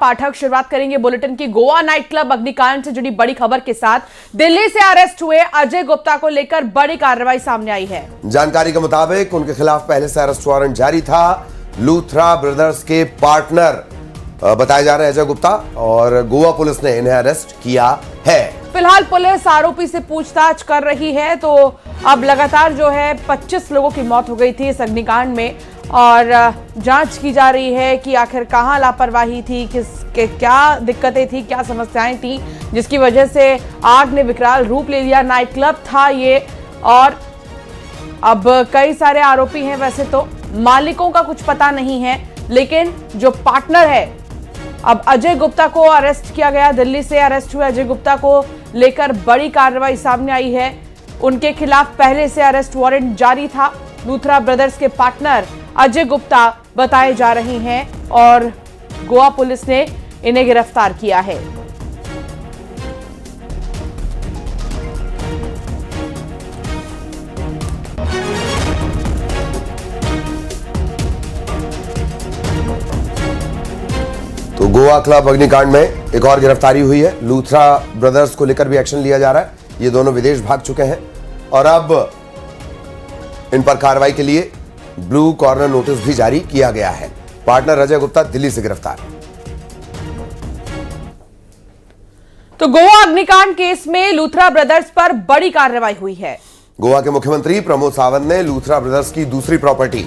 पाठक शुरुआत करेंगे बुलेटिन की। गोवा नाइट क्लब अग्निकांड से जुड़ी बड़ी खबर के साथ दिल्ली से अरेस्ट हुए अजय गुप्ता को लेकर बड़ी कार्रवाई सामने आई है। जानकारी के मुताबिक उनके खिलाफ पहले से अरेस्ट वारंट जारी था। लूथरा ब्रदर्स के पार्टनर बताए जा रहे हैं अजय गुप्ता, और गोवा पुलिस ने इन्हें अरेस्ट किया है। फिलहाल पुलिस आरोपी से पूछताछ कर रही है। तो अब लगातार जो है 25 लोगों की मौत हो गई थी इस अग्निकांड में, और जांच की जा रही है कि आखिर कहां लापरवाही थी, किसके क्या दिक्कतें थी, क्या समस्याएं थी, जिसकी वजह से आग ने विकराल रूप ले लिया। नाइट क्लब था ये, और अब कई सारे आरोपी हैं। वैसे तो मालिकों का कुछ पता नहीं है, लेकिन जो पार्टनर है, अब अजय गुप्ता को अरेस्ट किया गया। दिल्ली से अरेस्ट हुए अजय गुप्ता को लेकर बड़ी कार्रवाई सामने आई है। उनके खिलाफ पहले से अरेस्ट वारंट जारी था। लूथरा ब्रदर्स के पार्टनर अजय गुप्ता बताए जा रहे हैं, और गोवा पुलिस ने इन्हें गिरफ्तार किया है। तो गोवा क्लब अग्निकांड में एक और गिरफ्तारी हुई है। लूथरा ब्रदर्स को लेकर भी एक्शन लिया जा रहा है। ये दोनों विदेश भाग चुके हैं, और अब इन पर कार्रवाई के लिए ब्लू कॉर्नर नोटिस भी जारी किया गया है। पार्टनर अजय गुप्ता दिल्ली से गिरफ्तार। तो गोवा अग्निकांड केस में लूथरा ब्रदर्स पर बड़ी कार्रवाई हुई है। गोवा के मुख्यमंत्री प्रमोद सावंत ने लूथरा ब्रदर्स की दूसरी प्रॉपर्टी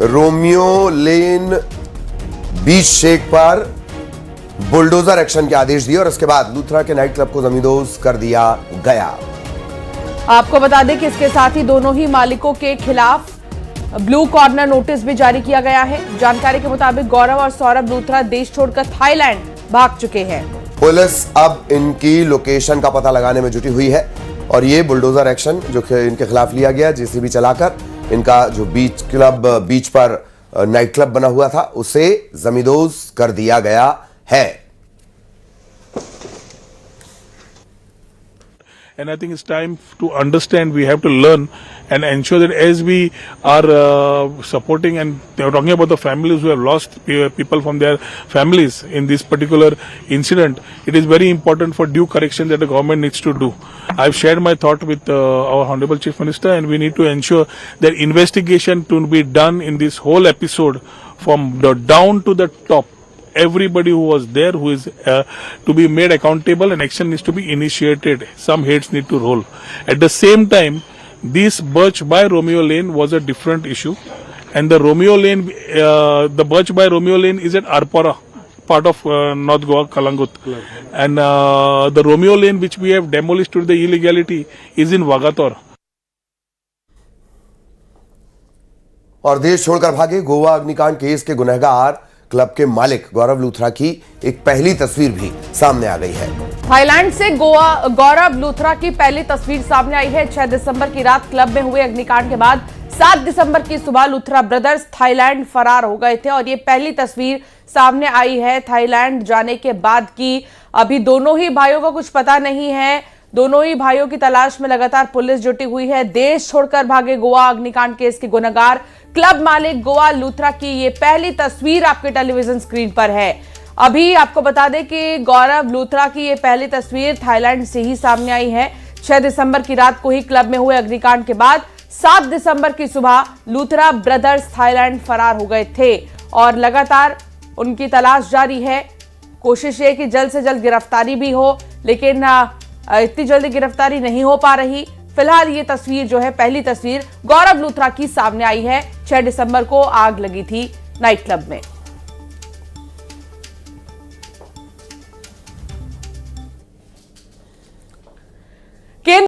रोमियो लेन बीच शेक पर बुलडोजर एक्शन के आदेश दिए, और इसके बाद लूथरा के नाइट क्लब को जमींदोज कर दिया गया। आपको बता दें कि इसके साथ ही दोनों ही मालिकों के खिलाफ ब्लू कॉर्नर नोटिस भी जारी किया गया है। जानकारी के मुताबिक गौरव और सौरभ लूथरा देश छोड़कर थाईलैंड भाग चुके हैं। पुलिस अब इनकी लोकेशन का पता लगाने में जुटी हुई है, और ये बुलडोजर एक्शन जो इनके खिलाफ लिया गया, जेसीबी चलाकर इनका जो बीच पर नाइट क्लब बना हुआ था उसे जमींदोज कर दिया गया है। And I think it's time to understand, we have to learn and ensure that as we are supporting and talking about the families who have lost people from their families in this particular incident, it is very important for due correction that the government needs to do. I've shared my thought with our Honorable Chief Minister, and we need to ensure that investigation to be done in this whole episode from the down to the top. Everybody who was there, who is to be made accountable, and action needs to be initiated. Some heads need to roll. At the same time, this Birch by Romeo Lane was a different issue, and the Romeo Lane, the Birch by Romeo Lane is at Arpara, part of North Goa, Kalangut, and the Romeo Lane which we have demolished to the illegality is in Vagator. और देश छोड़कर भागे गोवा अग्निकांड case के गुनहगार club के मालिक गौरव लूथरा की एक पहली तस्वीर भी सामने आ गई है। थाईलैंड से गौरव लूथरा की पहली तस्वीर सामने आई है। 6 दिसंबर की रात क्लब में हुए अग्निकांड के बाद 7 दिसंबर की सुबह लूथरा ब्रदर्स थाईलैंड फरार हो गए थे, और ये पहली तस्वीर सामने आई है थाईलैंड जाने के बाद की। अभी दोनों ही भाइयों का कुछ पता नहीं है। दोनों ही भाइयों की तलाश में लगातार पुलिस जुटी हुई है। देश छोड़कर भागे गोवा अग्निकांड केस के गुनहगार क्लब मालिक गोवा लूथरा की ये पहली तस्वीर आपके टेलीविजन स्क्रीन पर है। अभी आपको बता दें कि गौरव लूथरा की ये पहली तस्वीर थाईलैंड से ही सामने आई है। 6 दिसंबर की रात को ही क्लब में हुए अग्निकांड के बाद 7 दिसंबर की सुबह लूथरा ब्रदर्स थाईलैंड फरार हो गए थे, और लगातार उनकी तलाश जारी है। कोशिश है कि जल्द से जल्द गिरफ्तारी भी हो, लेकिन इतनी जल्दी गिरफ्तारी नहीं हो पा रही। फिलहाल ये तस्वीर जो है, पहली तस्वीर गौरव लूथरा की सामने आई है। 6 दिसंबर को आग लगी थी नाइट क्लब में।